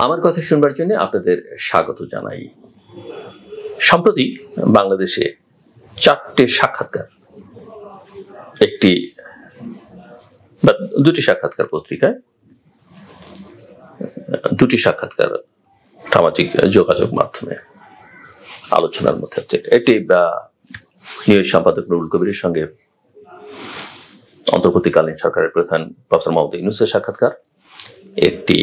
আমার কথা শুনবার জন্য আপনাদের স্বাগত জানাই। সম্প্রতি বাংলাদেশে 4টে সাক্ষাৎকার, দুটি সাক্ষাৎকার পত্রিকায়, দুটি সাক্ষাৎকার সামাজিক যোগাযোগ মাধ্যমে আলোচনার মধ্যে আছে। একটি নিউজ সম্পাদক নুরুল কবিরের সঙ্গে অন্তর্বর্তীকালীন সরকারের প্রধান প্রফেসর মোহাম্মদ ইউনূসের সাক্ষাৎকার, একটি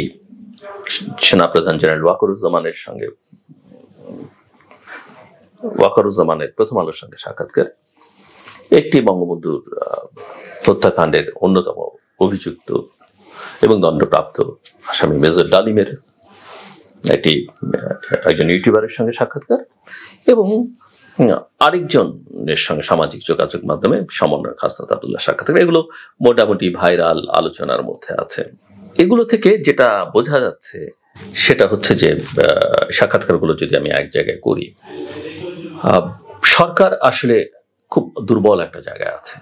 সেনাপ্রধান জেনারেল ওয়াকারুজ্জামানের সঙ্গে প্রথম আলোর সঙ্গে সাক্ষাৎকার, একটি বঙ্গবন্ধুর হত্যাকাণ্ডের অন্যতম অভিযুক্ত এবং দণ্ডপ্রাপ্ত আসামি মেজর ডালিমের একজন ইউটিউবারের সঙ্গে সাক্ষাৎকার এবং আরেকজনের সঙ্গে সামাজিক যোগাযোগ মাধ্যমে সমন্বয়ক হাসনাত আব্দুল্লাহ সাক্ষাৎকার। এগুলো মোটামুটি ভাইরাল আলোচনার মধ্যে আছে। এগুলো থেকে যেটা বোঝা যাচ্ছে সেটা হচ্ছে যে সাক্ষাৎকারগুলো যদি আমি এক জায়গায় করি, সরকার আসলে খুব দুর্বল একটা জায়গায় আছে।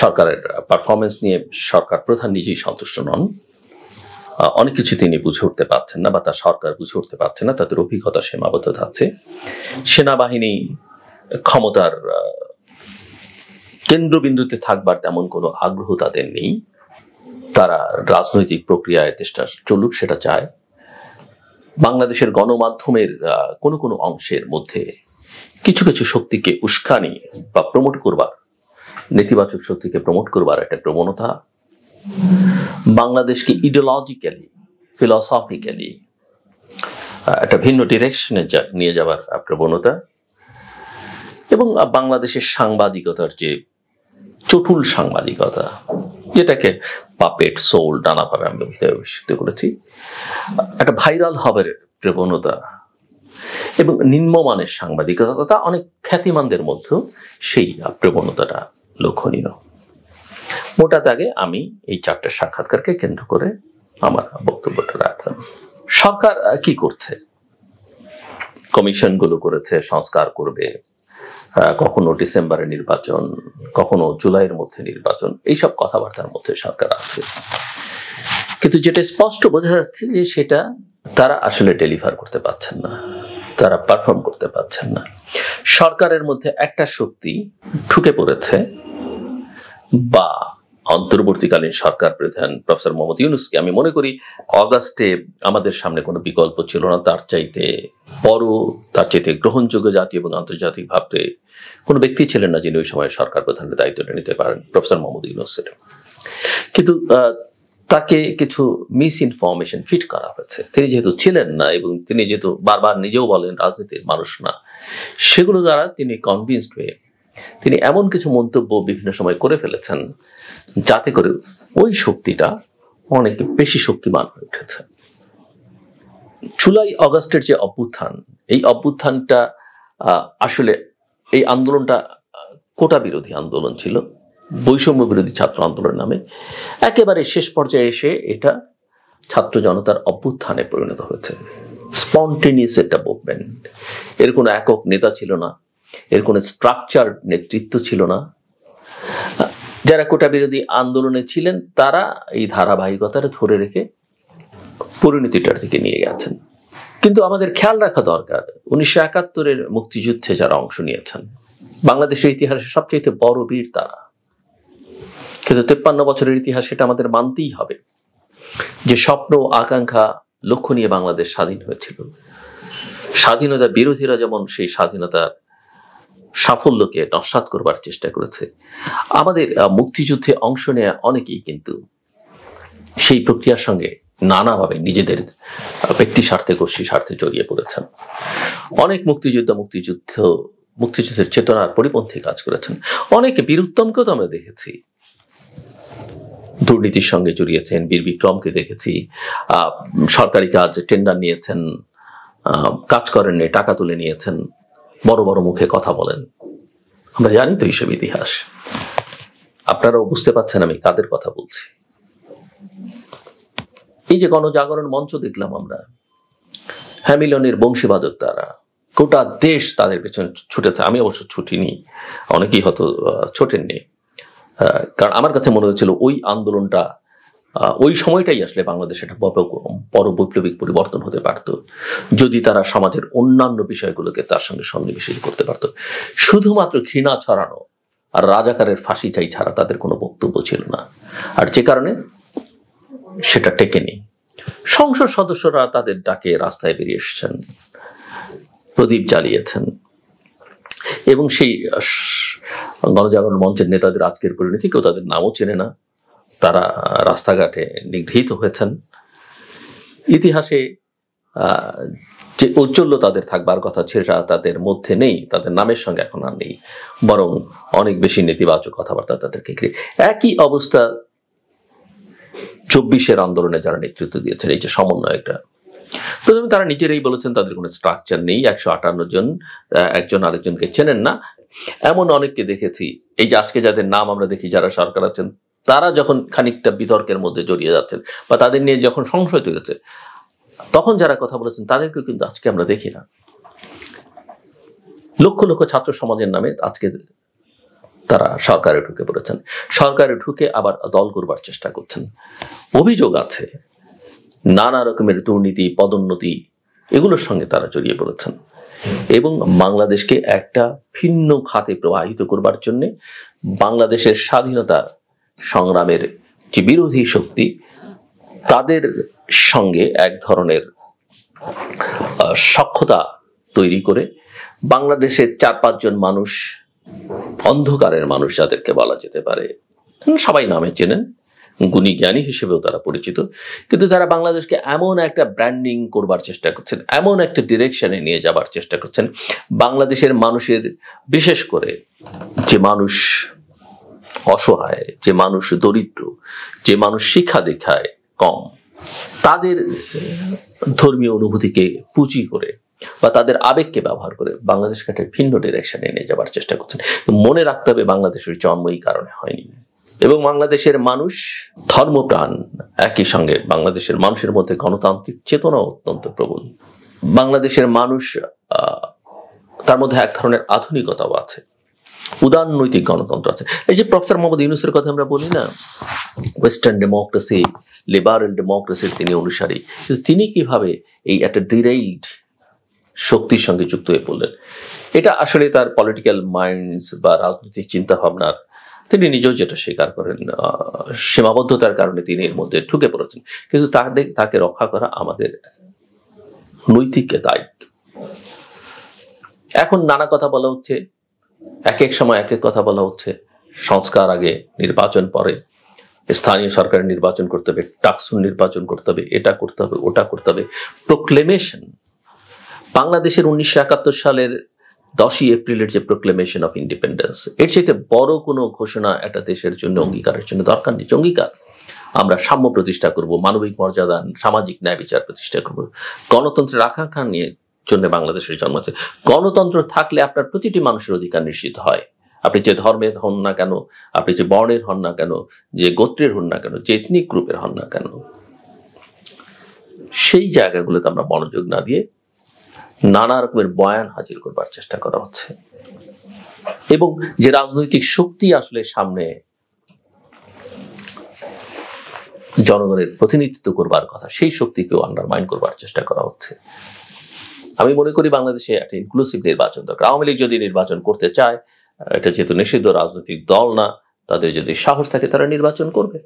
সরকারের পারফরমেন্স নিয়ে সরকার প্রধান নিজেই সন্তুষ্ট নন। অনেক কিছু তিনি বুঝে উঠতে পারছেন না বা তার সরকার বুঝে উঠতে পারছে না, তাদের অভিজ্ঞতা সীমাবদ্ধ থাকছে। সেনাবাহিনী ক্ষমতার কেন্দ্রবিন্দুতে থাকবার তেমন কোনো আগ্রহ তাদের নেই। তারা রাজনৈতিক প্রক্রিয়ায় চেষ্টা চলুক সেটা চায়। বাংলাদেশের গণমাধ্যমের কোনো কোনো অংশের মধ্যে কিছু কিছু শক্তিকে উস্কানি বা প্রমোট করবার, নেতিবাচক শক্তিকে প্রমোট করবার একটা প্রবণতা, বাংলাদেশকে ইডিওলজিক্যালি ফিলসফিক্যালি একটা ভিন্ন ডিরেকশনে নিয়ে যাবার প্রবণতা এবং বাংলাদেশের সাংবাদিকতার যে চটুল সাংবাদিকতা, যেটাকে পাপেট সোল নানাভাবে আমি অভিহিত করেছি, একটা ভাইরাল হবার প্রবণতা এবং নিম্নমানের সাংবাদিকতা অনেক খ্যাতিমানদের মধ্যে সেই প্রবণতাটা লক্ষণীয়। মোটা দাগে আমি এই 4টে সাক্ষাৎকারকে কেন্দ্র করে আমার বক্তব্যটা রাখলাম। সরকার কি করছে? কমিশনগুলো করেছে, সংস্কার করবে, কখনো ডিসেম্বরে নির্বাচন, কখনো জুলাইয়ের মধ্যে নির্বাচন, এইসব কথাবার্তার মধ্যে সরকার আছে। কিন্তু যেটা স্পষ্ট বোঝা যাচ্ছে যে সেটা তারা আসলে ডেলিভার করতে পারছেন না, তারা পারফর্ম করতে পারছেন না। সরকারের মধ্যে একটা শক্তি ঢুকে পড়েছে, বা অন্তর্বর্তীকালীন সরকার প্রধান প্রফেসর মোহাম্মদ ইউনূসকে আমি মনে করি অগাস্টে আমাদের সামনে কোনো বিকল্প ছিল না। তার চাইতে বড়, তার চাইতে গ্রহণযোগ্য জাতীয় এবং আন্তর্জাতিক ভাবে কোনো ব্যক্তি ছিলেন না যিনি ওই সময় সরকার প্রধানের দায়িত্বটা নিতে পারেন, প্রফেসর মোহাম্মদ ইউনূসের। কিন্তু তাকে কিছু মিস ইনফরমেশন ফিট করা হয়েছে। তিনি যেহেতু ছিলেন না এবং তিনি যেহেতু বারবার নিজেও বলেন রাজনীতির মানুষ না, সেগুলো দ্বারা তিনি কনভিন্সড হয়ে তিনি এমন কিছু মন্তব্য বিভিন্ন সময় করে ফেলেছেন যাতে করে ওই শক্তিটা অনেক বেশি শক্তিমান হয়ে উঠেছে। জুলাই অগাস্টের যে অভ্যুত্থান, এই অভ্যুত্থানটা আসলে এই আন্দোলনটা কোটা বিরোধী আন্দোলন ছিল, বৈষম্য বিরোধী ছাত্র আন্দোলন নামে। একেবারে শেষ পর্যায়ে এসে এটা ছাত্র জনতার অভ্যুত্থানে পরিণত হয়েছে। স্পন্টেনিয়াস একটা মুভমেন্ট, এর কোনো একক নেতা ছিল না, এর কোনো স্ট্রাকচার নেতৃত্ব ছিল না। যারা কোটা বিরোধী আন্দোলনে ছিলেন তারা এই ধারাবাহিকতাটা ধরে রেখে পরিণতিটার দিকে নিয়ে গেছেন। কিন্তু আমাদের খেয়াল রাখা দরকার, 1971-এর মুক্তিযুদ্ধে যারা অংশ নিয়েছেন, বাংলাদেশের ইতিহাসে সবচেয়ে বড় বীর তারা। কিন্তু 53 বছরের ইতিহাস, সেটা আমাদের মানতেই হবে যে স্বপ্ন, আকাঙ্ক্ষা, লক্ষ্য নিয়ে বাংলাদেশ স্বাধীন হয়েছিল। স্বাধীনতা বিরোধীরা যেমন সেই স্বাধীনতার সাফল্যকে নস্যাৎ করবার চেষ্টা করেছে, আমাদের মুক্তিযুদ্ধে অংশ নেওয়া অনেকেই কিন্তু সেই প্রক্রিয়ার সঙ্গে নানাভাবে নিজেদের ব্যক্তি স্বার্থে, গোষ্ঠী স্বার্থে জড়িয়ে পড়েছেন। অনেক মুক্তিযুদ্ধের চেতনার পরিপন্থী কাজ করেছেন। অনেক বীরুত্তমকেও তো আমরা দেখেছি দুর্নীতির সঙ্গে জড়িয়েছেন, বীর বিক্রমকে দেখেছি সরকারি কাজ টেন্ডার নিয়েছেন, কাজ করেননি, টাকা তুলে নিয়েছেন, বড় বড় মুখে কথা বলেন। আমরা জানি তো এইসব ইতিহাস। আপনারাও বুঝতে পারছেন আমি কাদের কথা বলছি। এই যে গণজাগরণ মঞ্চ দেখলাম আমরা, হ্যামিলনের বংশীবাদক তারা, গোটা দেশ তাদের পেছনে ছুটেছে। আমি অবশ্য ছুটিনি, অনেকেই হয়তো ছোটেননি, কারণ আমার কাছে মনে হয়েছিল ওই আন্দোলনটা ওই সময়টাই আসলে বাংলাদেশে একটা বড় বৈপ্লবিক পরিবর্তন হতে পারত যদি তারা সমাজের অন্যান্য বিষয়গুলোকে তার সঙ্গে সন্নিবেশিত করতে পারত। শুধুমাত্র ঘৃণা ছড়ানো আর রাজাকারের ফাঁসি চাই ছাড়া তাদের কোনো বক্তব্য ছিল না, আর যে কারণে সেটা টেকেনি। সংসদ সদস্যরা তাদের ডাকে রাস্তায় বেরিয়ে এসেছেন, প্রদীপ জ্বালিয়েছেন, এবং সেই গণজাগরণ মঞ্চের নেতাদের আজকের পরিণতি কেউ তাদের নামও চেনে না, তারা রাস্তাঘাটে নিগৃহীত হয়েছেন। ইতিহাসে যে ঔজ্জ্বল্য তাদের থাকবার কথা সেটা তাদের মধ্যে নেই, তাদের নামের সঙ্গে এখন আর নেই, বরং অনেক বেশি নেতিবাচক কথাবার্তা তাদেরকে ঘিরে। একই অবস্থা 24-এর আন্দোলনে যারা নেতৃত্ব দিয়েছেন, এই যে সমন্বয়করা, প্রথমে তারা নিজেরাই বলেছেন তাদের কোনো স্ট্রাকচার নেই, 158 জন একজন আরেকজনকে চেনেন না। এমন অনেককে দেখেছি, এই যে আজকে যাদের নাম আমরা দেখি যারা সরকার আছেন, তারা যখন খানিকটা বিতর্কের মধ্যে জড়িয়ে যাচ্ছেন বা তাদের নিয়ে যখন সংশয় তৈরি হচ্ছে, তখন যারা কথা বলেছেন তাদেরকে কিন্তু আজকে আমরা দেখি না। লক্ষ লক্ষ ছাত্র সমাজের নামে আজকে তারা সরকারে ঢুকে পড়েছেন, সরকারে ঢুকে আবার দল করবার চেষ্টা করছেন। অভিযোগ আছে নানা রকমের দুর্নীতি, পদোন্নতি, এগুলোর সঙ্গে তারা জড়িয়ে পড়েছেন এবং বাংলাদেশকে একটা ভিন্ন খাতে প্রবাহিত করবার জন্য বাংলাদেশের স্বাধীনতা সংগ্রামের যে বিরোধী শক্তি, তাদের সঙ্গে এক ধরনের সখ্যতা তৈরি করে বাংলাদেশের 4-5 জন মানুষ, অন্ধকারের মানুষ যাদেরকে বলা যেতে পারে, সবাই নামে চেনেন, গুণী জ্ঞানী হিসেবেও তারা পরিচিত, কিন্তু তারা বাংলাদেশকে এমন একটা ব্র্যান্ডিং করবার চেষ্টা করছেন, এমন একটা ডিরেকশনে নিয়ে যাবার চেষ্টা করছেন, বাংলাদেশের মানুষের, বিশেষ করে যে মানুষ অসহায়, যে মানুষ দরিদ্র, যে মানুষ শিক্ষা দীক্ষায় কম, তাদের ধর্মীয় অনুভূতিকে পুঁজি করে বা তাদের আবেগকে ব্যবহার করে বাংলাদেশকে একটা ভিন্ন ডিরেকশনে নিয়ে যাবার চেষ্টা করছেন। মনে রাখতে হবে বাংলাদেশের জন্ম এই কারণে হয়নি, এবং বাংলাদেশের মানুষ ধর্মপ্রাণ, একই সঙ্গে বাংলাদেশের মানুষের মধ্যে গণতান্ত্রিক চেতনা অত্যন্ত প্রবল। বাংলাদেশের মানুষ, তার মধ্যে এক ধরনের আধুনিকতাও আছে, উদারনৈতিক গণতন্ত্র আছে। এই যে প্রফেসর মোহাম্মদ ইউনূসের কথা আমরা বলি না, ওয়েস্টার্ন ডেমোক্রেসি, লিবারেল ডেমোক্রেসির তিনি অনুসারী, কিন্তু তিনি কিভাবে এই একটা ডিরেইলড শক্তির সঙ্গে যুক্ত হয়ে পড়লেন, এটা আসলে তার পলিটিক্যাল মাইন্ডস বা রাজনৈতিক চিন্তা ভাবনার, তিনি নিজেও যেটা স্বীকার করেন, সীমাবদ্ধতার কারণে তিনি এর মধ্যে ঢুকে পড়েছেন। কিন্তু তাকে রক্ষা করা আমাদের নৈতিক দায়িত্ব। এখন নানা কথা বলা হচ্ছে, এক এক সময় এক এক কথা বলা হচ্ছে, সংস্কার আগে, নির্বাচন পরে, স্থানীয় সরকারের নির্বাচন করতে হবে, টাকসুন নির্বাচন করতে হবে, এটা করতে হবে, ওটা করতে হবে, প্রোক্লেমেশন। বাংলাদেশের 1971 সালের 10ই এপ্রিলের যে প্রোক্লেমেশন অফ ইন্ডিপেন্ডেন্স, এর চাইতে বড় কোনো ঘোষণা একটা দেশের জন্য, অঙ্গীকারের জন্য দরকার নেই। অঙ্গীকার, আমরা সাম্য প্রতিষ্ঠা করব, মানবিক মর্যাদা, সামাজিক ন্যায় বিচার প্রতিষ্ঠা করব, গণতন্ত্রের আকাঙ্ক্ষা নিয়ে জন্য বাংলাদেশের জন্ম আছে। গণতন্ত্র থাকলে আপনার প্রতিটি মানুষের অধিকার নিশ্চিত হয়, আপনি যে ধর্মের হন না কেন, আপনি যে বর্ণের হন না কেন, যে গোত্রের হন না কেন, যে এথনিক গ্রুপের হন না কেন। সেই জায়গাগুলোতে আমরা মনোযোগ না দিয়ে নানা রকমের বয়ান হাজির করবার চেষ্টা করা হচ্ছে, এবং যে রাজনৈতিক শক্তি আসলে সামনে জনগণের প্রতিনিধিত্ব করবার কথা, সেই শক্তিকেও আন্ডারমাইন করবার চেষ্টা করা হচ্ছে। আমি মনে করি বাংলাদেশে একটা ইনক্লুসিভ নির্বাচন দরকার। আওয়ামী লীগ যদি নির্বাচন করতে চায়, এটা যেহেতু নিষিদ্ধ রাজনৈতিক দল না, তাদের যদি সাহস থাকে তারা নির্বাচন করবে,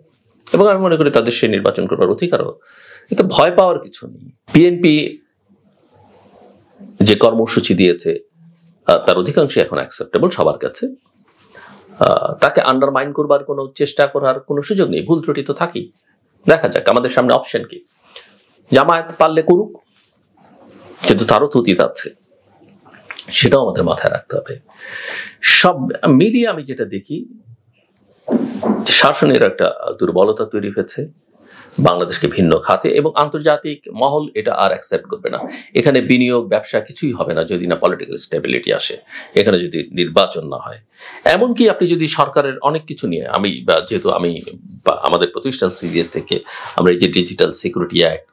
এবং আমি মনে করি তাদের সেই নির্বাচন করবার অধিকারও, এতে ভয় পাওয়ার কিছু নেই। বিএনপি যে কর্মসূচি দিয়েছে তার অধিকাংশই এখন অ্যাকসেপ্টেবল সবার কাছে, তাকে আন্ডারমাইন করবার কোনো চেষ্টা করার কোনো সুযোগ নেই। ভুল ত্রুটি তো থাকেই, দেখা যাক আমাদের সামনে অপশন কি। জামায়াত পারলে করুক, কিন্তু তারও তো অতীত আছে, সেটাও আমাদের মাথায় রাখতে হবে। সব মিলিয়ে আমি যেটা দেখি, শাসনের একটা দুর্বলতা তৈরি হয়েছে বাংলাদেশকে ভিন্ন খাতে, এবং আন্তর্জাতিক মহল এটা আর অ্যাকসেপ্ট করবে না। এখানে বিনিয়োগ, ব্যবসা কিছুই হবে না যদি না পলিটিক্যাল স্টেবিলিটি আসে, এখানে যদি নির্বাচন না হয়। এমনকি আপনি যদি সরকারের অনেক কিছু নিয়ে, যেহেতু আমি আমাদের প্রতিষ্ঠান সিজিএস থেকে আমরা এই যে ডিজিটাল সিকিউরিটি অ্যাক্ট,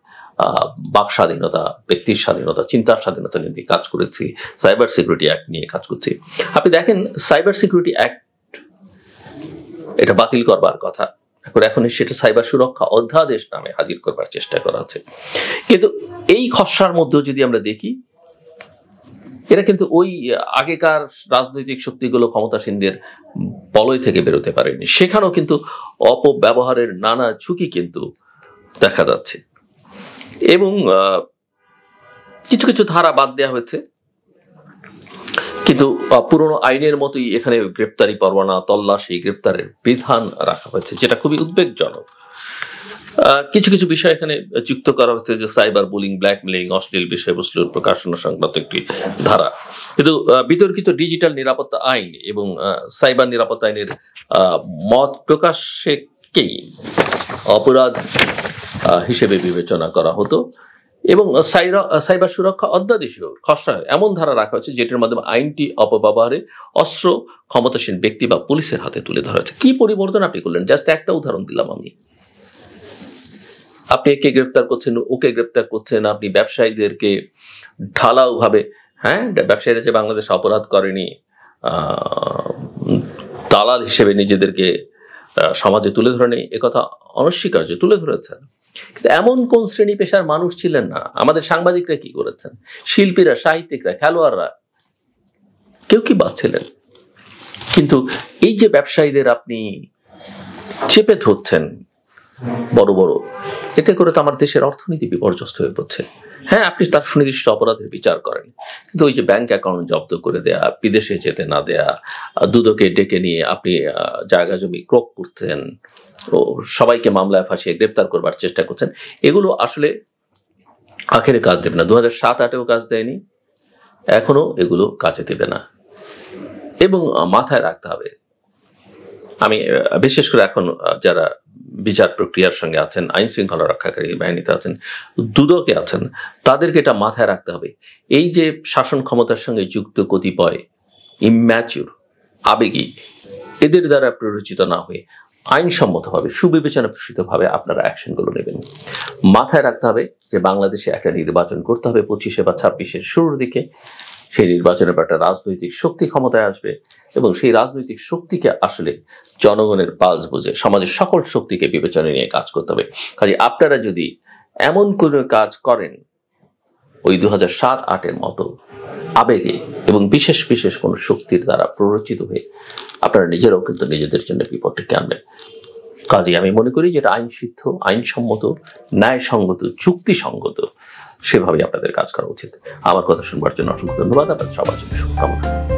বাক স্বাধীনতা, ব্যক্তির স্বাধীনতা, চিন্তার স্বাধীনতা নিয়ে কাজ করেছি, সাইবার সিকিউরিটি অ্যাক্ট নিয়ে কাজ করছি। আপনি দেখেন সাইবার সিকিউরিটি অ্যাক্ট এটা বাতিল করবার কথা, এখন সেটা সাইবার সুরক্ষা অধ্যাদেশ নামে হাজির করবার চেষ্টা করা আছে। কিন্তু এই খসড়ার মধ্যেও যদি আমরা দেখি, এরা কিন্তু ওই আগেকার রাজনৈতিক শক্তিগুলো ক্ষমতাসীনদের বলয় থেকে বেরোতে পারেনি। সেখানেও কিন্তু অপব্যবহারের নানা ঝুঁকি কিন্তু দেখা যাচ্ছে, এবং কিছু কিছু ধারা বাদ দেওয়া হয়েছে, কিন্তু পুরনো আইনের মতোই এখানে গ্রেপ্তারি পরোয়ানা, তল্লাশি, গ্রেপ্তারের বিধান রাখা হয়েছে, যেটা খুবই উদ্বেগজনক। কিছু কিছু বিষয় এখানে যুক্ত করা হচ্ছে, যে সাইবার বুলিং, ব্ল্যাকমেলিং, অশ্লীল বিষয়বস্তুর প্রকাশন সংক্রান্ত একটি ধারা। কিন্তু বিতর্কিত ডিজিটাল নিরাপত্তা আইন এবং সাইবার নিরাপত্তা আইনের মত প্রকাশকেই অপরাধ হিসেবে বিবেচনা করা হতো, এবং সাইবার সুরক্ষা অধ্যাদেশেও খসড়ায় এমন ধারা রাখা হয়েছে যেটির মাধ্যমে আইনটি অপব্যবহারে অস্ত্র ক্ষমতাসীন ব্যক্তি বা পুলিশের হাতে তুলে ধরা হয়েছে। কি পরিবর্তন আপনি করলেন? জাস্ট একটা উদাহরণ দিলাম আমি। আপনি একে গ্রেফতার করছেন, ওকে গ্রেফতার করছেন, আপনি ব্যবসায়ীদেরকে ঢালাও ভাবে, ব্যবসায়ীরা যে বাংলাদেশে অপরাধ করেনি, দালাল হিসেবে নিজেদেরকে সমাজে তুলে ধরে নেই, একথা অনস্বীকার্য তুলে ধরেছেন। কিন্তু এমন কোন শ্রেণী পেশার মানুষ ছিলেন না? আমাদের সাংবাদিকরা কি করেছেন? শিল্পীরা, সাহিত্যিকরা, খেলোয়াড়রা, কেউ কি বাদ ছিলেন? কিন্তু এই যে ব্যবসায়ীদের আপনি চেপে ধরছেন বড় বড়, এতে করে তো আমার দেশের অর্থনীতি বিপর্যস্ত হয়ে পড়ছে। আপনি তার সুনির্দিষ্ট অপরাধের বিচার করেন, কিন্তু ওই যে ব্যাংক অ্যাকাউন্ট জব্দ করে দেয়া, বিদেশে যেতে না দেয়া, দুদকে ডেকে নিয়ে আপনি জায়গা জমি ক্রোক করছেন, ও সবাইকে মামলায় ফাঁসিয়ে গ্রেপ্তার করবার চেষ্টা করছেন, এগুলো আসলে আখেরে কাজ দেবে না। 2007-08-এও কাজ দেয়নি, এখনো এগুলো কাজে দেবে না। এবং মাথায় রাখতে হবে, আমি বিশেষ করে এখন যারা বিচার প্রক্রিয়ার সঙ্গে আছেন, আইন শৃঙ্খলা রক্ষাকারী বাহিনীতে আছেন, দুদকে আছেন, তাদেরকে এটা মাথায় রাখতে হবে। এই যে শাসন ক্ষমতার সঙ্গে যুক্ত কতিপয় ইম্যাচিউর, আবেগী, এদের দ্বারা প্ররোচিত না হয়ে আইনসম্মতভাবে, সুবিবেচনা প্রসূতভাবে আপনারা অ্যাকশনগুলো নেবেন। মাথায় রাখতে হবে যে বাংলাদেশে একটা নির্বাচন করতে হবে 25 বা 26-এর শুরুর দিকে। সেই নির্বাচনের পর একটা রাজনৈতিক শক্তি ক্ষমতায় আসবে, এবং সেই রাজনৈতিক শক্তিকে আসলে জনগণের পালস বুঝে সমাজের সকল শক্তিকে বিবেচনা নিয়ে কাজ করতে হবে। কাজে আপনারা যদি এমন কোনো কাজ করেন ওই 2007-08-এর মতো আবেগে এবং বিশেষ বিশেষ কোনো শক্তির দ্বারা প্ররোচিত হয়ে, আপনারা নিজেরাও কিন্তু নিজেদের জন্য বিপদ ডেকে আনবেন। কাজে আমি মনে করি যেটা আইনসিদ্ধ, আইনসম্মত, ন্যায়সঙ্গত, যুক্তিসঙ্গত, সেভাবে আপনাদের কাজ করা উচিত। আমার কথা শুনবার জন্য অসংখ্য ধন্যবাদ। আপনাদের সবার জন্য শুভকামনা।